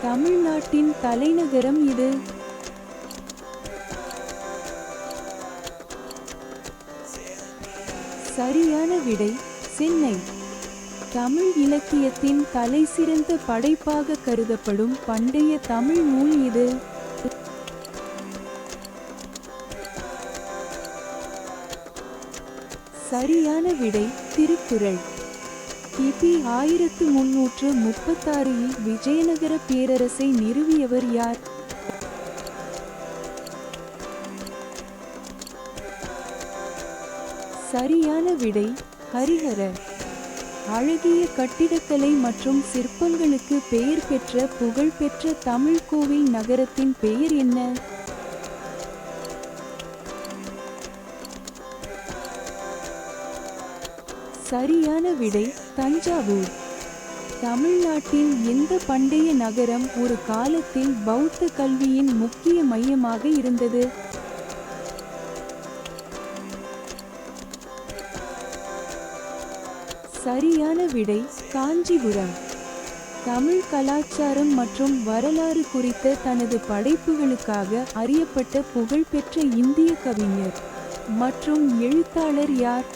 தமிழ்நாட்டின் தலைநகரம் இது. சரியான விடை சென்னை. தமிழ் இலக்கியத்தின் தலைசிறந்த படைப்பாக கருதப்படும் பண்டைய தமிழ் நூல் இது. சரியான விடை திருக்குறள். கிபி 1336 விஜயநகர பேரரசை நிறுவியவர் யார்? சரியான விடை ஹரிஹரர். அழகிய கட்டிடக்கலை மற்றும் சிற்பங்களுக்கு பெயர் பெற்ற புகழ்பெற்ற தமிழ் கோவில் நகரத்தின் பெயர் என்ன? சரியான விடை தஞ்சாவூர். தமிழ்நாட்டின் எந்த பண்டைய நகரம் ஒரு காலத்தில் பௌத்த கல்வியின் முக்கிய மையமாக இருந்தது? சரியான விடை காஞ்சிபுரம். தமிழ் கலாச்சாரம் மற்றும் வரலாறு குறித்த தனது படைப்புகளுக்காக அறியப்பட்ட புகழ்பெற்ற இந்திய கவிஞர் மற்றும் எழுத்தாளர் யார்?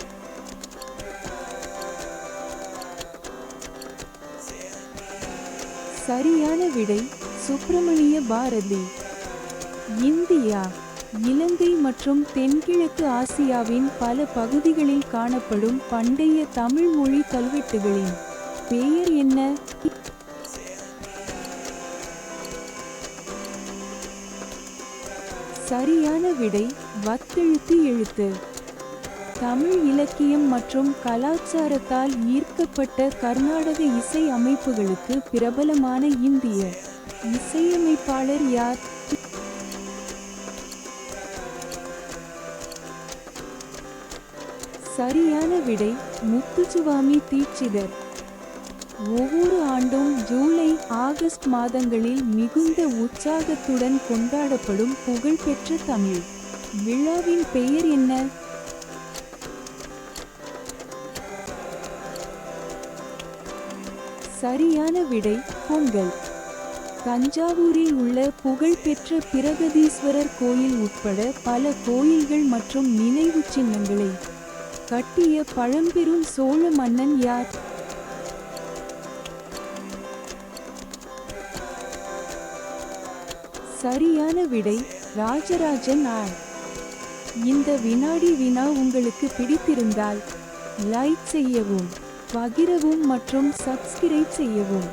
சரியான விடை சுப்பிரமணிய பாரதி. இந்தியா, இலங்கை மற்றும் தென்கிழக்கு ஆசியாவின் பல பகுதிகளில் காணப்படும் பண்டைய தமிழ் மொழி கல்வெட்டுகளின் பெயர் என்ன? சரியான விடை வத்தெழுத்து எழுத்து. தமிழ் இலக்கியம் மற்றும் கலாச்சாரத்தால் ஈர்க்கப்பட்ட கர்நாடக இசை அமைப்புகளுக்கு பிரபலமான இந்திய இசையமைப்பாளர் யார்? சரியான விடை முத்துசுவாமி தீட்சிதர். ஒவ்வொரு ஆண்டும் ஜூலை ஆகஸ்ட் மாதங்களில் மிகுந்த உற்சாகத்துடன் கொண்டாடப்படும் புகழ்பெற்ற தமிழ் விழாவின் பெயர் என்ன? சரியான விடை பொங்கல். தஞ்சாவூரில் உள்ள புகழ்பெற்ற பிரகதீஸ்வரர் கோயில் உட்பட பல கோயில்கள் மற்றும் நினைவு சின்னங்களை கட்டிய பழம்பெரும் சோழ மன்னன் யார்? சரியான விடை ராஜராஜன் ஆர். இந்த வினாடி வினா உங்களுக்கு பிடித்திருந்தால் லைக் செய்யவும், பகிரவும் மற்றும் சப்ஸ்கிரைப் செய்யவும்.